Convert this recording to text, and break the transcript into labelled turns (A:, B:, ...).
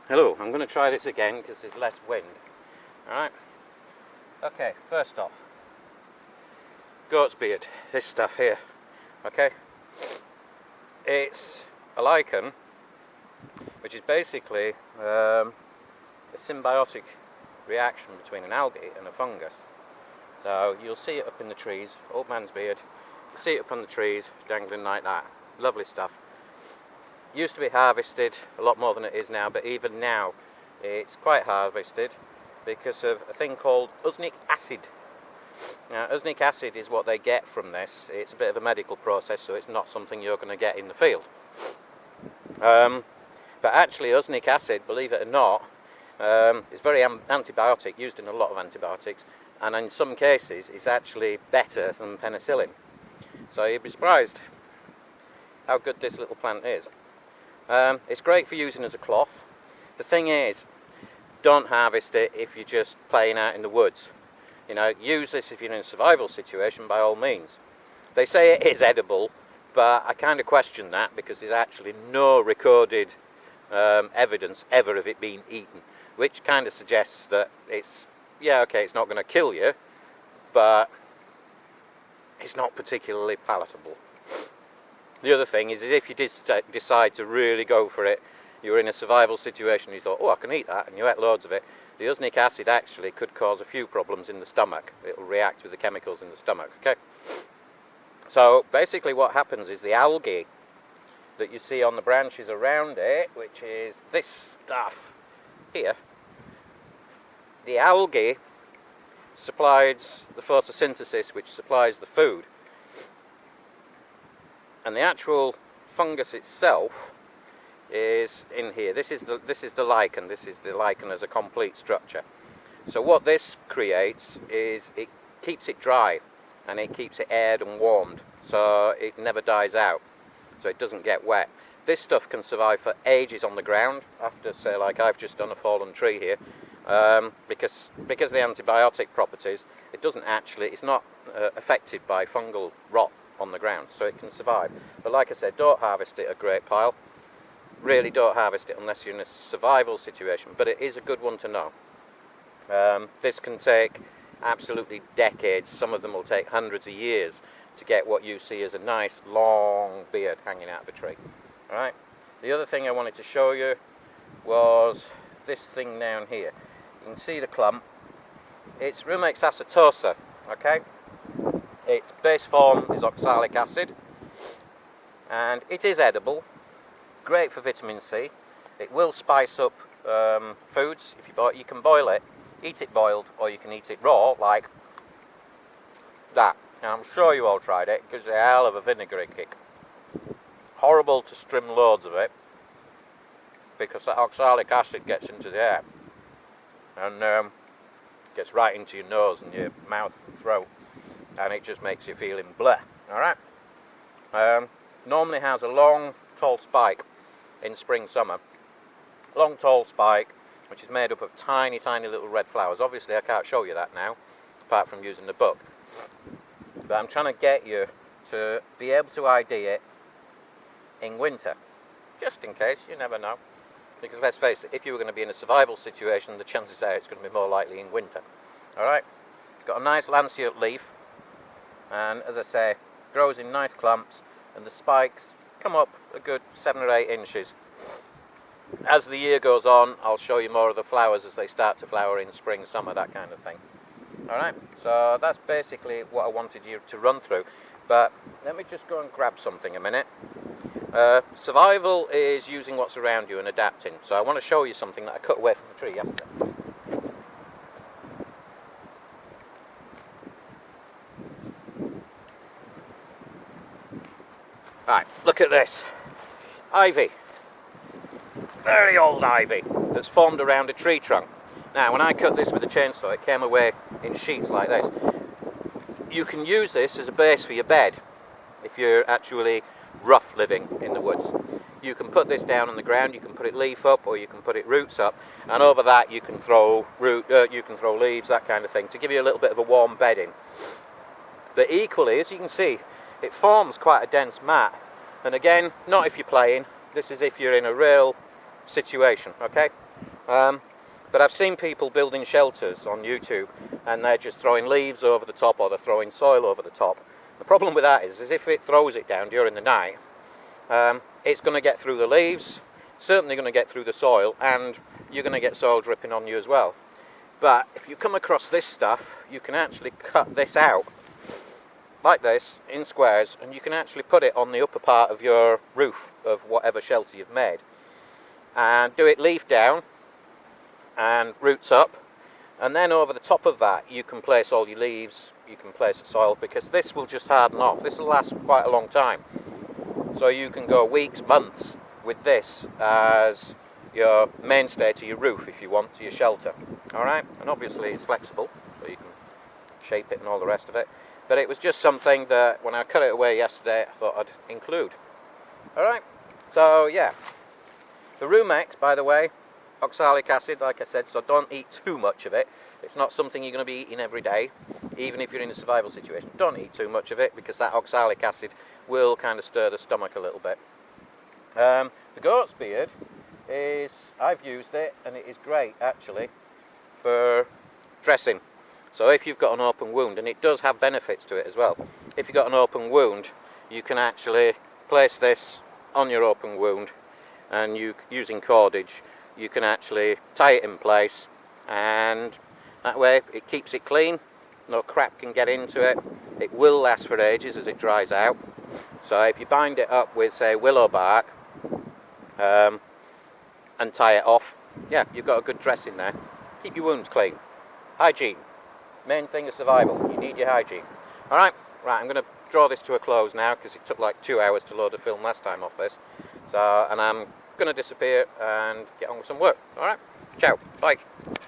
A: Hello, I'm going to try this again because there's less wind. Alright, okay, first off, goat's beard, this stuff here, okay? It's a lichen, which is basically a symbiotic reaction between an algae and a fungus. So you'll see it up in the trees, old man's beard, you see it up on the trees, dangling like that, lovely stuff. Used to be harvested a lot more than it is now, but even now it's quite harvested because of a thing called usnic acid. Now, usnic acid is what they get from this. It's a bit of a medical process, so it's not something you're going to get in the field. But actually usnic acid, believe it or not, is very antibiotic, used in a lot of antibiotics, and in some cases it's actually better than penicillin. So you'd be surprised how good this little plant is. It's great for using as a cloth. The thing is, don't harvest it if you're just playing out in the woods. You know, use this if you're in a survival situation, by all means. They say it is edible, but I kind of question that because there's actually no recorded evidence ever of it being eaten, which kind of suggests that it's, yeah, okay, it's not going to kill you, but it's not particularly palatable. The other thing is if you decide to really go for it, you're in a survival situation, you thought, oh, I can eat that, and you ate loads of it, the usnic acid actually could cause a few problems in the stomach. It will react with the chemicals in the stomach, okay? So basically what happens is the algae that you see on the branches around it, which is this stuff here, the algae supplies the photosynthesis, which supplies the food. And the actual fungus itself is in here. This is the lichen. This is the lichen as a complete structure. So what this creates is it keeps it dry and it keeps it aired and warmed, so it never dies out, so it doesn't get wet. This stuff can survive for ages on the ground after, say, like I've just done a fallen tree here, because of the antibiotic properties. It's not affected by fungal rot on the ground, so it can survive. But like I said, don't harvest it a great pile. Really don't harvest it unless you're in a survival situation, but it is a good one to know. This can take absolutely decades. Some of them will take hundreds of years to get what you see as a nice long beard hanging out of a tree. Alright, the other thing I wanted to show you was this thing down here. You can see the clump. It's Rumex acetosa, okay? Its base form is oxalic acid, and it is edible, great for vitamin C. It will spice up foods. If you can boil it, eat it boiled, or you can eat it raw, like that. Now, I'm sure you all tried it. It gives a hell of a vinegary kick. Horrible to strim loads of it, because that oxalic acid gets into the air, and gets right into your nose and your mouth and throat, and it just makes you feel in bleh. Alright? Normally has a long, tall spike in spring, summer. Long, tall spike, which is made up of tiny, tiny little red flowers. Obviously, I can't show you that now, apart from using the book. But I'm trying to get you to be able to ID it in winter. Just in case, you never know. Because let's face it, if you were going to be in a survival situation, the chances are it's going to be more likely in winter. Alright? It's got a nice lanceolate leaf, and as I say, grows in nice clumps, and the spikes come up a good 7 or 8 inches. As the year goes on, I'll show you more of the flowers as they start to flower in spring, summer, that kind of thing. Alright, so that's basically what I wanted you to run through. But let me just go and grab something a minute. Survival is using what's around you and adapting. So I want to show you something that I cut away from the tree yesterday. Right, look at this. Ivy. Very old ivy that's formed around a tree trunk. Now, when I cut this with a chainsaw, it came away in sheets like this. You can use this as a base for your bed if you're actually rough living in the woods. You can put this down on the ground, you can put it leaf up, or you can put it roots up, and over that you can throw leaves, that kind of thing, to give you a little bit of a warm bedding. But equally, as you can see, it forms quite a dense mat. And again, not if you're playing, this is if you're in a real situation, okay? But I've seen people building shelters on YouTube, and they're just throwing leaves over the top, or they're throwing soil over the top. The problem with that is if it throws it down during the night, it's going to get through the leaves, certainly going to get through the soil, and you're going to get soil dripping on you as well. But if you come across this stuff, you can actually cut this out like this in squares, and you can actually put it on the upper part of your roof of whatever shelter you've made, and do it leaf down and roots up, and then over the top of that you can place all your leaves, you can place the soil, because this will just harden off. This will last quite a long time, so you can go weeks, months with this as your mainstay to your roof if you want, to your shelter. Alright, and obviously it's flexible, so you can shape it and all the rest of it, but it was just something that when I cut it away yesterday I thought I'd include. Alright, so yeah, the Rumex, by the way, oxalic acid, like I said, so don't eat too much of it. It's not something you're going to be eating every day, even if you're in a survival situation. Don't eat too much of it, because that oxalic acid will kind of stir the stomach a little bit. The goat's beard is, I've used it, and it is great actually for dressing. So if you've got an open wound, and it does have benefits to it as well, if you've got an open wound, you can actually place this on your open wound, and using cordage, you can actually tie it in place, and that way it keeps it clean, no crap can get into it. It will last for ages as it dries out. So if you bind it up with, say, willow bark and tie it off, yeah, you've got a good dressing there. Keep your wounds clean. Hygiene, main thing of survival, you need your hygiene. Alright, right, I'm going to draw this to a close now, because it took like 2 hours to load the film last time off this. So, and I'm going to disappear and get on with some work. Alright, ciao, bye.